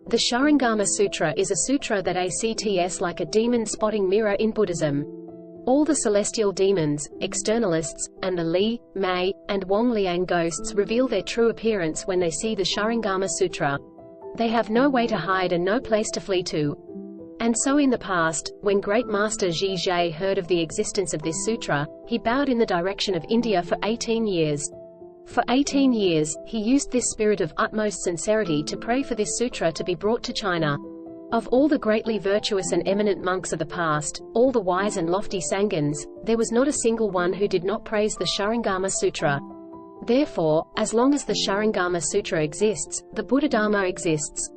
The Shurangama Sutra is a sutra that acts like a demon spotting mirror in Buddhism. All the celestial demons, externalists, and the Li, Mei, and Wang Liang ghosts reveal their true appearance when they see the Shurangama Sutra. They have no way to hide and no place to flee to. And so in the past, when Great Master Zhi Zhe heard of the existence of this sutra, he bowed in the direction of India for 18 years. For 18 years, he used this spirit of utmost sincerity to pray for this sutra to be brought to China. Of all the greatly virtuous and eminent monks of the past, all the wise and lofty Sanghas, there was not a single one who did not praise the Shurangama Sutra. Therefore, as long as the Shurangama Sutra exists, the Buddha-Dharma exists.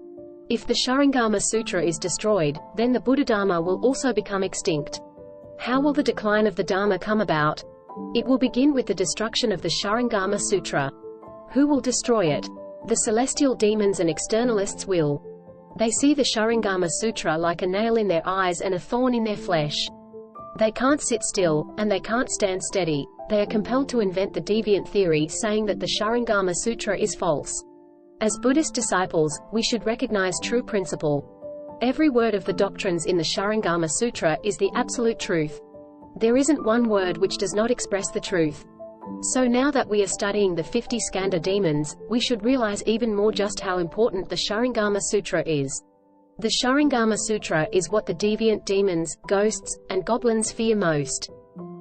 If the Shurangama Sutra is destroyed, then the Buddha-Dharma will also become extinct. How will the decline of the Dharma come about? It will begin with the destruction of the Shurangama Sutra. Who will destroy it? The celestial demons and externalists will. They see the Shurangama Sutra like a nail in their eyes and a thorn in their flesh. They can't sit still, and they can't stand steady. They are compelled to invent the deviant theory saying that the Shurangama Sutra is false. As Buddhist disciples, we should recognize true principle. Every word of the doctrines in the Shurangama Sutra is the absolute truth. There isn't one word which does not express the truth. So now that we are studying the 50 skandha demons, we should realize even more just how important the Shurangama Sutra is. The Shurangama Sutra is what the deviant demons, ghosts, and goblins fear most.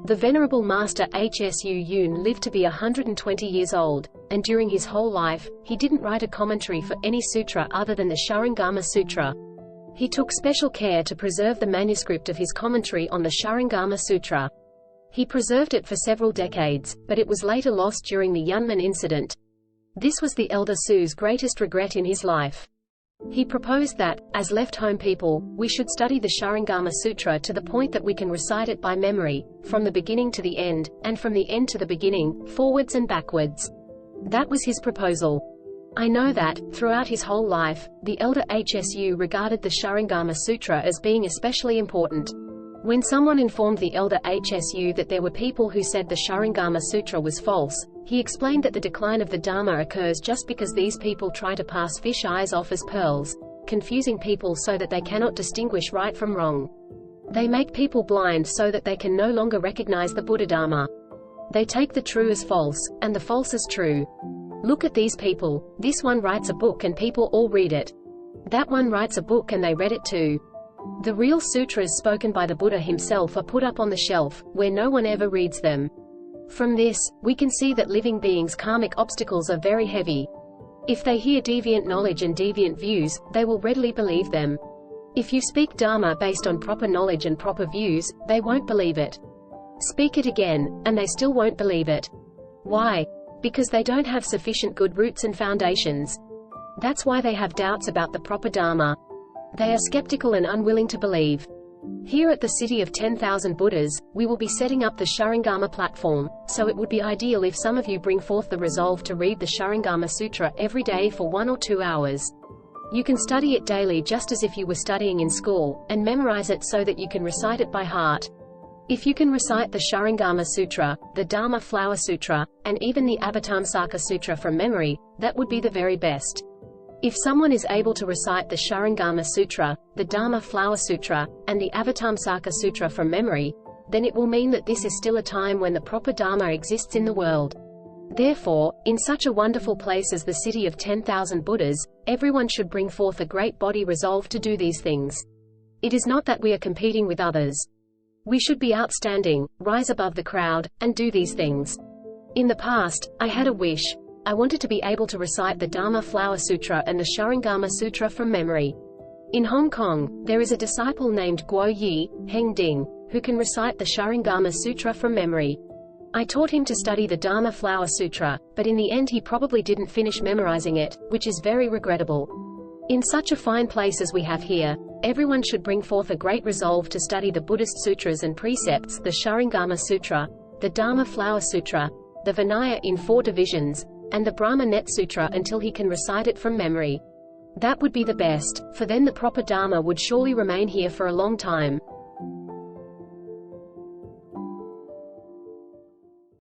The Venerable Master Hsuan lived to be 120 years old, and during his whole life, he didn't write a commentary for any sutra other than the Shurangama Sutra. He took special care to preserve the manuscript of his commentary on the Shurangama Sutra. He preserved it for several decades, but it was later lost during the Yunnan incident. This was the Elder Su's greatest regret in his life. He proposed that, as left-home people, we should study the Shurangama Sutra to the point that we can recite it by memory, from the beginning to the end, and from the end to the beginning, forwards and backwards. That was his proposal. I know that, throughout his whole life, the elder Hsu regarded the Shurangama Sutra as being especially important. When someone informed the elder Hsu that there were people who said the Shurangama Sutra was false, he explained that the decline of the Dharma occurs just because these people try to pass fish eyes off as pearls, confusing people so that they cannot distinguish right from wrong. They make people blind so that they can no longer recognize the Buddha-Dharma. They take the true as false, and the false as true. Look at these people. This one writes a book and people all read it. That one writes a book and they read it too. The real sutras spoken by the Buddha himself are put up on the shelf, where no one ever reads them. From this, we can see that living beings' karmic obstacles are very heavy. If they hear deviant knowledge and deviant views, they will readily believe them. If you speak Dharma based on proper knowledge and proper views, they won't believe it. Speak it again, and they still won't believe it. Why? Because they don't have sufficient good roots and foundations. That's why they have doubts about the proper Dharma. They are skeptical and unwilling to believe. Here at the City of 10,000 Buddhas, we will be setting up the Shurangama platform, so it would be ideal if some of you bring forth the resolve to read the Shurangama Sutra every day for 1 or 2 hours. You can study it daily just as if you were studying in school, and memorize it so that you can recite it by heart. If you can recite the Shurangama Sutra, the Dharma Flower Sutra, and even the Avatamsaka Sutra from memory, that would be the very best. If someone is able to recite the Shurangama Sutra, the Dharma Flower Sutra, and the Avatamsaka Sutra from memory, then it will mean that this is still a time when the proper Dharma exists in the world. Therefore, in such a wonderful place as the City of 10,000 Buddhas, everyone should bring forth a great body resolve to do these things. It is not that we are competing with others. We should be outstanding, rise above the crowd, and do these things. In the past, I had a wish. I wanted to be able to recite the Dharma Flower Sutra and the Shurangama Sutra from memory. In Hong Kong, there is a disciple named Guo Yi, Heng Ding, who can recite the Shurangama Sutra from memory. I taught him to study the Dharma Flower Sutra, but in the end he probably didn't finish memorizing it, which is very regrettable. In such a fine place as we have here, everyone should bring forth a great resolve to study the Buddhist sutras and precepts, the Shurangama Sutra, the Dharma Flower Sutra, the Vinaya in 4 divisions, and the Brahma Net Sutra until he can recite it from memory. That would be the best, for then the proper Dharma would surely remain here for a long time.